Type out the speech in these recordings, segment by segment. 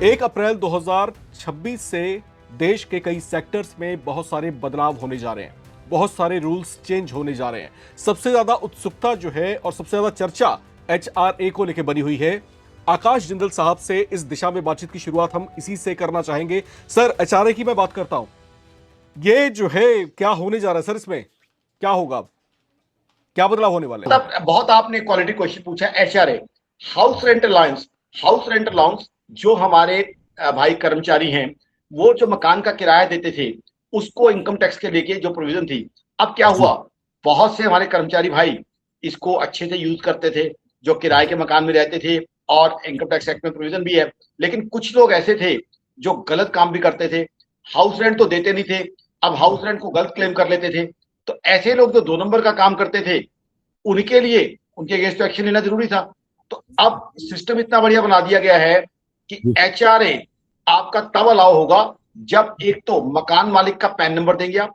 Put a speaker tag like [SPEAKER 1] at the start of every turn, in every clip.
[SPEAKER 1] 1 अप्रैल 2026 से देश के कई सेक्टर्स में बहुत सारे बदलाव होने जा रहे हैं, बहुत सारे रूल्स चेंज होने जा रहे हैं। सबसे ज्यादा उत्सुकता जो है और सबसे ज्यादा चर्चा एचआरए को लेकर बनी हुई है। आकाश जिंदल साहब से इस दिशा में बातचीत की शुरुआत हम इसी से करना चाहेंगे। सर, एचआरए की मैं बात करता हूं, ये जो है क्या होने जा रहा है सर, इसमें क्या होगा, क्या बदलाव होने वाले हैं?
[SPEAKER 2] बहुत आपने क्वालिटी क्वेश्चन पूछा। HRA, house rent allowance. House rent allowance जो हमारे भाई कर्मचारी हैं, वो जो मकान का किराया देते थे, उसको इनकम टैक्स के लेके जो प्रोविजन थी, अब क्या हुआ, बहुत से हमारे कर्मचारी भाई इसको अच्छे से यूज करते थे, जो किराए के मकान में रहते थे, और इनकम टैक्स एक्ट में प्रोविजन भी है। लेकिन कुछ लोग ऐसे थे जो गलत काम भी करते थे, हाउस रेंट तो देते नहीं थे, अब हाउस रेंट को गलत क्लेम कर लेते थे। तो ऐसे लोग जो 2 नंबर का काम करते थे, उनके लिए उनके अगेंस्ट तो एक्शन लेना जरूरी था। तो अब सिस्टम इतना बढ़िया बना दिया गया है कि एचआरए आपका तब अलाउ होगा जब एक तो मकान मालिक का पैन नंबर देंगे आप,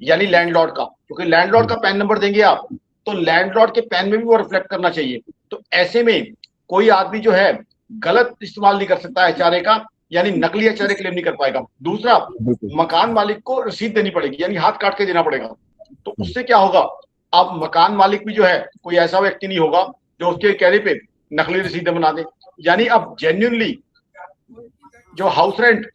[SPEAKER 2] यानी लैंडलॉर्ड का, क्योंकि लैंडलॉर्ड का पैन नंबर देंगे आप तो लैंडलॉर्ड के पैन में भी वो रिफ्लेक्ट करना चाहिए। तो ऐसे में कोई आदमी जो है गलत इस्तेमाल नहीं कर सकता एचआरए का, यानी नकली एचआरए क्लेम नहीं कर पाएगा। दूसरा, मकान मालिक को रसीद देनी पड़ेगी, यानी हाथ काट के देना पड़ेगा। तो उससे क्या होगा, अब मकान मालिक भी जो है कोई ऐसा व्यक्ति नहीं होगा जो उसके कहने पे नकली रसीदें बना दे। यानी अब जेन्युइनली जो हाउस रेंट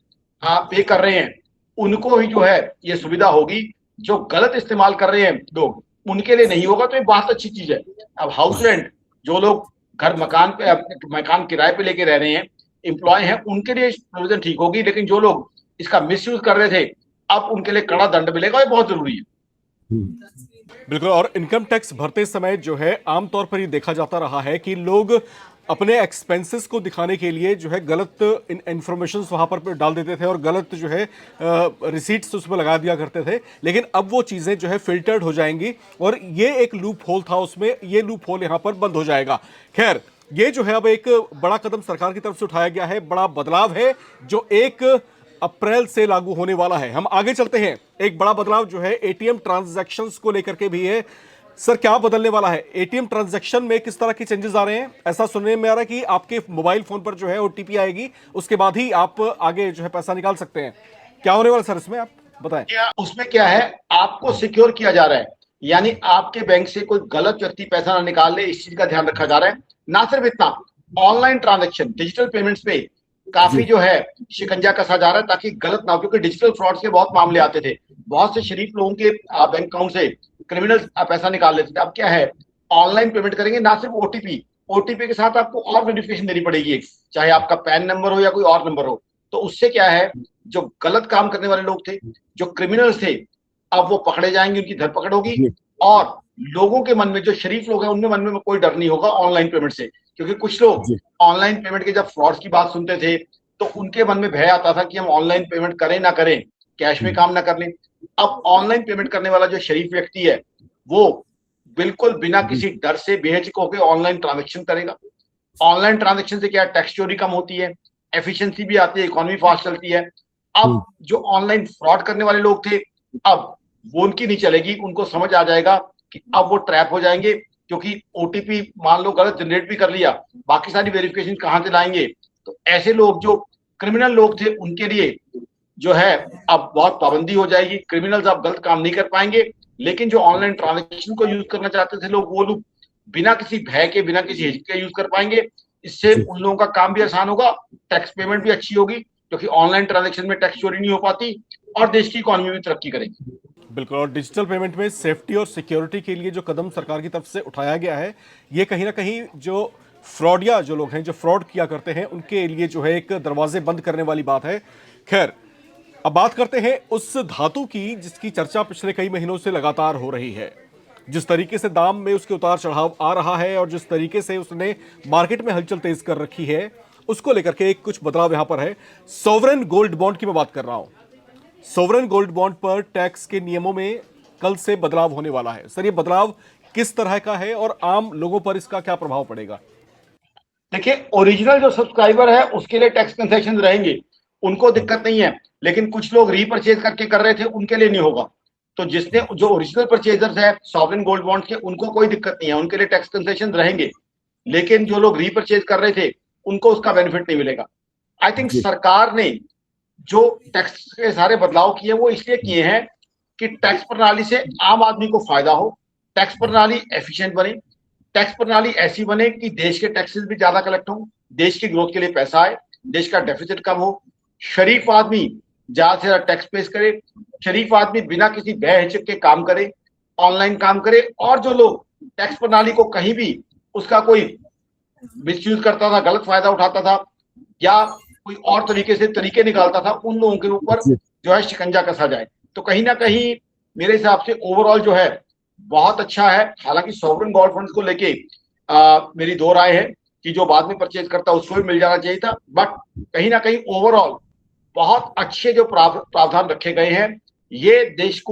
[SPEAKER 2] पे कर रहे हैं उनको ही जो है ये सुविधा होगी। जो गलत इस्तेमाल कर रहे हैं लोग, उनके लिए नहीं होगा। तो ये बहुत अच्छी चीज है। अब हाउस रेंट जो लोग घर मकान किराए पे लेके रह रहे हैं, एम्प्लॉय हैं, उनके लिए प्रोविजन ठीक होगी। लेकिन जो लोग इसका मिसयूज कर रहे थे, अब उनके लिए कड़ा दंड मिलेगा। ये बहुत जरूरी है।
[SPEAKER 1] बिल्कुल। और इनकम टैक्स भरते समय जो है आमतौर पर ये देखा जाता रहा है कि लोग अपने एक्सपेंसेस को दिखाने के लिए जो है गलत इंफॉर्मेशन वहां पर डाल देते थे और गलत जो है रिसीट्स उसमें लगा दिया करते थे। लेकिन अब वो चीजें जो है फिल्टर्ड हो जाएंगी और ये एक लूप होल था उसमें, ये लूप होल यहां पर बंद हो जाएगा। खैर, ये जो है अब एक बड़ा कदम सरकार की तरफ से उठाया गया है, बड़ा बदलाव है जो 1 अप्रैल से लागू होने वाला है। हम आगे चलते हैं। एक बड़ा बदलाव जो है एटीएम ट्रांजैक्शंस को लेकर के भी है। सर, क्या बदलने वाला है एटीएम ट्रांजैक्शन में, किस तरह की चेंजेस आ रहे हैं? ऐसा सुनने में आ रहा है कि आपके मोबाइल फोन पर जो है ओटीपी आएगी, उसके बाद ही आप आगे जो है पैसा निकाल सकते हैं। क्या होने वाला सर इसमें, आप बताएं।
[SPEAKER 2] उसमें क्या है, आपको सिक्योर किया जा रहा है, यानी आपके बैंक से कोई गलत व्यक्ति पैसा ना निकाल ले, इस चीज का ध्यान रखा जा रहा है। ना सिर्फ इतना, ऑनलाइन ट्रांजैक्शन, डिजिटल पेमेंट्स पे काफी जो है शिकंजा कसा जा रहा है ताकि गलत ना हो। क्योंकि डिजिटल फ्रॉड्स के बहुत मामले आते थे, बहुत से शरीफ लोगों के बैंक अकाउंट से क्रिमिनल पैसा निकाल लेते थे। अब क्या है, ऑनलाइन पेमेंट करेंगे, ना सिर्फ ओटीपी के साथ आपको और वेरिफिकेशन देनी पड़ेगी, चाहे आपका पैन नंबर हो या कोई और नंबर हो। तो उससे क्या है, जो गलत काम करने वाले लोग थे, जो क्रिमिनल्स थे, अब वो पकड़े जाएंगे, उनकी धरपकड़ होगी। और लोगों के मन में, जो शरीफ लोग हैं, उनके मन में कोई डर नहीं होगा ऑनलाइन पेमेंट से। क्योंकि कुछ लोग ऑनलाइन पेमेंट के जब फ्रॉड्स की बात सुनते थे तो उनके मन में भय आता था कि हम ऑनलाइन पेमेंट करें ना करें, कैश में काम ना कर लें। अब ऑनलाइन पेमेंट करने वाला जो शरीफ व्यक्ति है, वो बिल्कुल बिना किसी डर से बेहिचक होकर ऑनलाइन ट्रांजेक्शन करेगा। ऑनलाइन ट्रांजेक्शन से क्या, टैक्स चोरी कम होती है, एफिशिएंसी भी आती है, इकोनॉमी फास्ट चलती है। अब जो ऑनलाइन फ्रॉड करने वाले लोग थे, अब वो उनकी नहीं चलेगी। उनको समझ आ जाएगा कि अब वो ट्रैप हो जाएंगे, क्योंकि ओटीपी मान लो गलत जनरेट भी कर लिया, बाकी सारी वेरिफिकेशन कहां से लाएंगे। तो ऐसे लोग, जो क्रिमिनल लोग थे, उनके लिए जो है अब बहुत पाबंदी हो जाएगी। क्रिमिनल्स अब गलत काम नहीं कर पाएंगे। लेकिन जो ऑनलाइन ट्रांजेक्शन को यूज करना चाहते थे लोग, वो लोग बिना किसी भय के, बिना किसी हिचक के यूज कर पाएंगे। इससे उन लोगों का काम भी आसान होगा, टैक्स पेमेंट भी अच्छी होगी, क्योंकि ऑनलाइन ट्रांजेक्शन में टैक्स चोरी नहीं हो पाती, और देश की इकोनॉमी भी तरक्की करेगी।
[SPEAKER 1] बिल्कुल। और डिजिटल पेमेंट में सेफ्टी और सिक्योरिटी के लिए जो कदम सरकार की तरफ से उठाया गया है, ये कहीं ना कहीं जो फ्रॉडिया जो लोग हैं, जो फ्रॉड किया करते हैं, उनके लिए जो है एक दरवाजे बंद करने वाली बात है। खैर, अब बात करते हैं उस धातु की जिसकी चर्चा पिछले कई महीनों से लगातार हो रही है। जिस तरीके से दाम में उसके उतार चढ़ाव आ रहा है और जिस तरीके से उसने मार्केट में हलचल तेज कर रखी है, उसको लेकर के एक कुछ बदलाव यहां पर है। सॉवरेन गोल्ड बॉन्ड की मैं बात कर रहा हूं। सॉवरेन गोल्ड बॉन्ड पर टैक्स के नियमों में कल से बदलाव होने वाला है। सर, ये बदलाव किस तरह का है और आम लोगों पर इसका क्या प्रभाव पड़ेगा?
[SPEAKER 2] देखिए, ओरिजिनल जो सब्सक्राइबर है उसके लिए टैक्स कंसेशन रहेंगे, उनको दिक्कत नहीं है। लेकिन कुछ लोग रीपरचेज करके कर रहे थे, उनके लिए नहीं होगा। तो जिसने, जो ओरिजिनल परचेजर्स है सॉवरेन गोल्ड बॉन्ड के, उनको कोई दिक्कत नहीं है, उनके लिए टैक्स कंसेशन रहेंगे। लेकिन जो लोग रीपरचेज कर रहे थे, उनको उसका बेनिफिट नहीं मिलेगा। आई थिंक सरकार ने जो टैक्स के सारे बदलाव किए वो इसलिए किए हैं कि टैक्स प्रणाली से आम आदमी को फायदा हो, टैक्स प्रणाली एफिशिएंट बने, टैक्स प्रणाली ऐसी बने कि देश के टैक्सेस भी ज्यादा कलेक्ट हो, देश की ग्रोथ के लिए पैसा आए, देश का डेफिसिट कम हो, शरीफ आदमी ज्यादा से ज्यादा टैक्स पेश करे, शरीफ आदमी बिना किसी भय हिचक के काम करे, ऑनलाइन काम करे, और जो लोग टैक्स प्रणाली को कहीं भी उसका कोई मिसयूज करता था, गलत फायदा उठाता था या कोई और तरीके से तरीके निकालता था, उन लोगों के ऊपर जो है शिकंजा कसा जाए। तो कहीं ना कहीं मेरे हिसाब से ओवरऑल जो है बहुत अच्छा है। हालांकि सॉवरेन गोल्ड फंड्स को लेके मेरी दो राय है कि जो बाद में परचेज करता उसको भी मिल जाना चाहिए था, बट कहीं ना कहीं ओवरऑल बहुत अच्छे जो प्रावधान रखे गए हैं, ये देश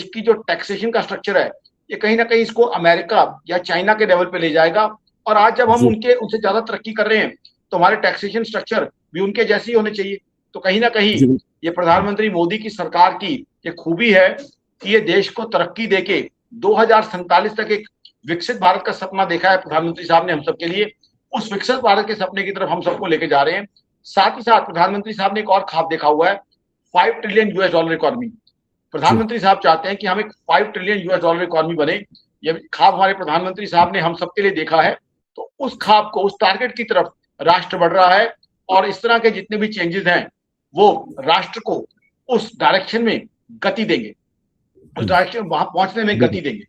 [SPEAKER 2] की जो टैक्सेशन का स्ट्रक्चर है, ये कहीं ना कहीं इसको अमेरिका या चाइना के लेवल पे ले जाएगा। और आज जब हम उनसे ज्यादा तरक्की कर रहे हैं तो हमारे टैक्सेशन स्ट्रक्चर भी उनके जैसे ही होने चाहिए। तो कहीं ना कहीं ये प्रधानमंत्री मोदी की सरकार की ये खूबी है कि ये देश को तरक्की देके 2047 तक एक विकसित भारत का सपना देखा है प्रधानमंत्री साहब ने हम सबके लिए। उस विकसित भारत के सपने की तरफ हम सबको लेके जा रहे हैं। साथ ही साथ प्रधानमंत्री साहब ने एक और ख्वाब देखा हुआ है, $5 ट्रिलियन इकोनॉमी। प्रधानमंत्री साहब चाहते हैं कि हम एक $5 ट्रिलियन इकोनॉमी बने। ये ख्वाब हमारे प्रधानमंत्री साहब ने हम सबके लिए देखा है। तो उस ख्वाब को, उस टारगेट की तरफ राष्ट्र बढ़ रहा है, और इस तरह के जितने भी चेंजेस हैं वो राष्ट्र को उस डायरेक्शन में गति देंगे, उस डायरेक्शन में वहां पहुंचने में गति देंगे।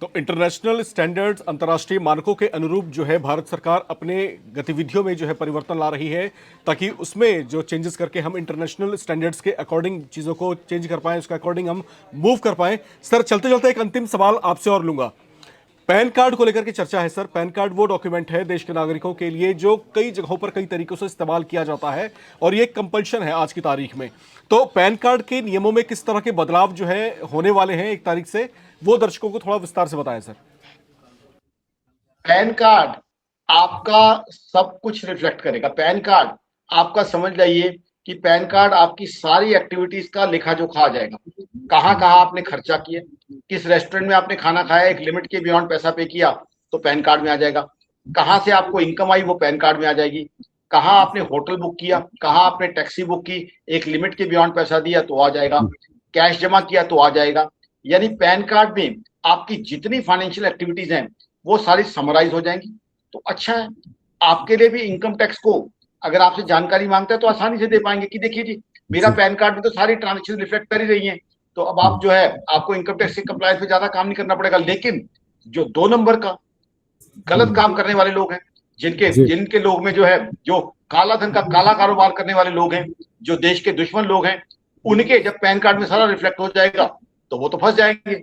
[SPEAKER 1] तो इंटरनेशनल स्टैंडर्ड्स, अंतर्राष्ट्रीय मानकों के अनुरूप जो है भारत सरकार अपने गतिविधियों में जो है परिवर्तन ला रही है, ताकि उसमें जो चेंजेस करके हम इंटरनेशनल स्टैंडर्ड्स के अकॉर्डिंग चीज़ों को चेंज कर पाएं, उसके अकॉर्डिंग हम मूव कर पाएं। सर, चलते चलते एक अंतिम सवाल आपसे और लूंगा। पैन कार्ड को लेकर के चर्चा है सर। पैन कार्ड वो डॉक्यूमेंट है देश के नागरिकों के लिए जो कई जगहों पर कई तरीकों से इस्तेमाल किया जाता है, और ये कंपल्शन है आज की तारीख में। तो पैन कार्ड के नियमों में किस तरह के बदलाव जो है होने वाले हैं 1 तारीख से, वो दर्शकों को थोड़ा विस्तार से बताएं सर।
[SPEAKER 2] पैन कार्ड आपका सब कुछ रिफ्लेक्ट करेगा। पैन कार्ड आपका, समझ जाइए कि पैन कार्ड आपकी सारी एक्टिविटीज का लेखा जोखा आ जाएगा। कहाँ कहाँ आपने खर्चा किया, किस रेस्टोरेंट में आपने खाना खाया, एक लिमिट के बियॉन्ड पैसा पे किया तो पैन कार्ड में आ जाएगा। कहाँ से आपको इनकम आई वो पैन कार्ड में आ जाएगी। कहाँ आपने होटल बुक किया, कहाँ आपने टैक्सी बुक की, एक लिमिट के बियॉन्ड पैसा दिया तो आ जाएगा। कैश जमा किया तो आ जाएगा। यानी पैन कार्ड में आपकी जितनी फाइनेंशियल एक्टिविटीज हैं वो सारी समराइज हो जाएंगी। तो अच्छा है आपके लिए भी। इनकम टैक्स को अगर आपसे जानकारी मांगता है तो आसानी से दे पाएंगे कि देखिए जी, मेरा पैन कार्ड में तो सारी ट्रांजेक्शन रिफ्लेक्ट कर ही रही हैं, तो अब आप जो है आपको इनकम टैक्स के कंप्लायंस में ज्यादा काम नहीं करना पड़ेगा। लेकिन जो 2 नंबर का गलत काम करने वाले लोग हैं, जिनके लोग में जो है, जो काला धन का काला कारोबार करने वाले लोग हैं, जो देश के दुश्मन लोग हैं, उनके जब पैन कार्ड में सारा रिफ्लेक्ट हो जाएगा तो वो तो फंस जाएंगे।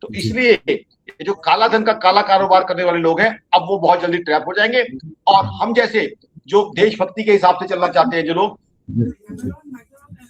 [SPEAKER 2] तो इसलिए ये जो काला धन का काला कारोबार करने वाले लोग हैं, अब वो बहुत जल्दी ट्रैप हो जाएंगे। और हम जैसे जो देशभक्ति के हिसाब से चलना चाहते हैं, जो लोग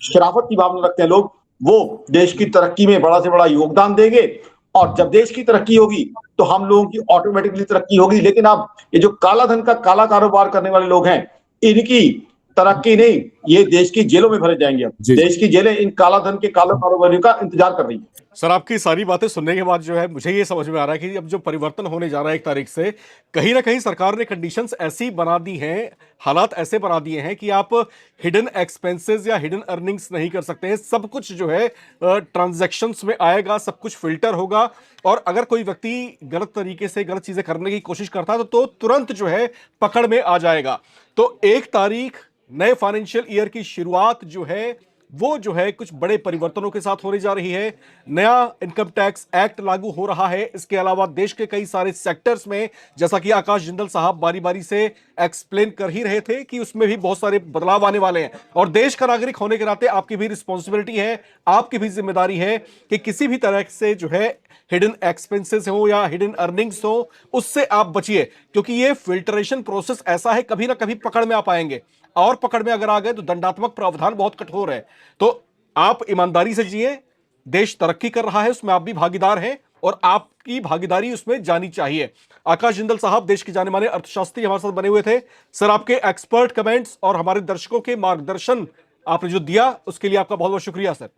[SPEAKER 2] शराफत की भावना रखते हैं लोग, वो देश की तरक्की में बड़ा से बड़ा योगदान देंगे। और जब देश की तरक्की होगी तो हम लोगों की ऑटोमेटिकली तरक्की होगी। लेकिन अब ये जो काला धन का काला कारोबार करने वाले लोग हैं, इनकी तरक्की नहीं, ये देश की जेलों में भरे जाएंगे। अब देश की जेलें इन काला धन के काला कारोबारियों का इंतजार कर रही है।
[SPEAKER 1] सर, आपकी सारी बातें सुनने के बाद जो है मुझे ये समझ में आ रहा है कि अब जो परिवर्तन होने जा रहा है 1 तारीख से, कहीं ना कहीं सरकार ने कंडीशंस ऐसी बना दी हैं, हालात ऐसे बना दिए हैं कि आप हिडन एक्सपेंसेस या हिडन अर्निंग्स नहीं कर सकते हैं। सब कुछ जो है ट्रांजैक्शंस में आएगा, सब कुछ फिल्टर होगा, और अगर कोई व्यक्ति गलत तरीके से गलत चीजें करने की कोशिश करता है तो तुरंत जो है पकड़ में आ जाएगा। तो 1 तारीख नए फाइनेंशियल ईयर की शुरुआत जो है वो जो है कुछ बड़े परिवर्तनों के साथ होने जा रही है। नया इनकम टैक्स एक्ट लागू हो रहा है। इसके अलावा देश के कई सारे सेक्टर्स में, जैसा कि आकाश जिंदल साहब बारी बारी से एक्सप्लेन कर ही रहे थे, कि उसमें भी बहुत सारे बदलाव आने वाले हैं। और देश का नागरिक होने के नाते आपकी भी रिस्पॉन्सिबिलिटी है, आपकी भी जिम्मेदारी है कि किसी भी तरह से जो है हिडन एक्सपेंसेस हो या हिडन अर्निंग्स हो, उससे आप बचिए, क्योंकि ये फिल्ट्रेशन प्रोसेस ऐसा है, कभी ना कभी पकड़ में आ पाएंगे, और पकड़ में अगर आ गए तो दंडात्मक प्रावधान बहुत कठोर है। तो आप ईमानदारी से जिए, देश तरक्की कर रहा है, उसमें आप भी भागीदार हैं, और आपकी भागीदारी उसमें जानी चाहिए। आकाश जिंदल साहब देश के जाने माने अर्थशास्त्री हमारे साथ बने हुए थे। सर, आपके एक्सपर्ट कमेंट्स और हमारे दर्शकों के मार्गदर्शन आपने जो दिया उसके लिए आपका बहुत बहुत शुक्रिया सर।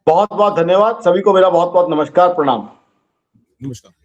[SPEAKER 2] बहुत बहुत धन्यवाद। सभी को मेरा बहुत बहुत नमस्कार, प्रणाम।
[SPEAKER 1] नमस्कार।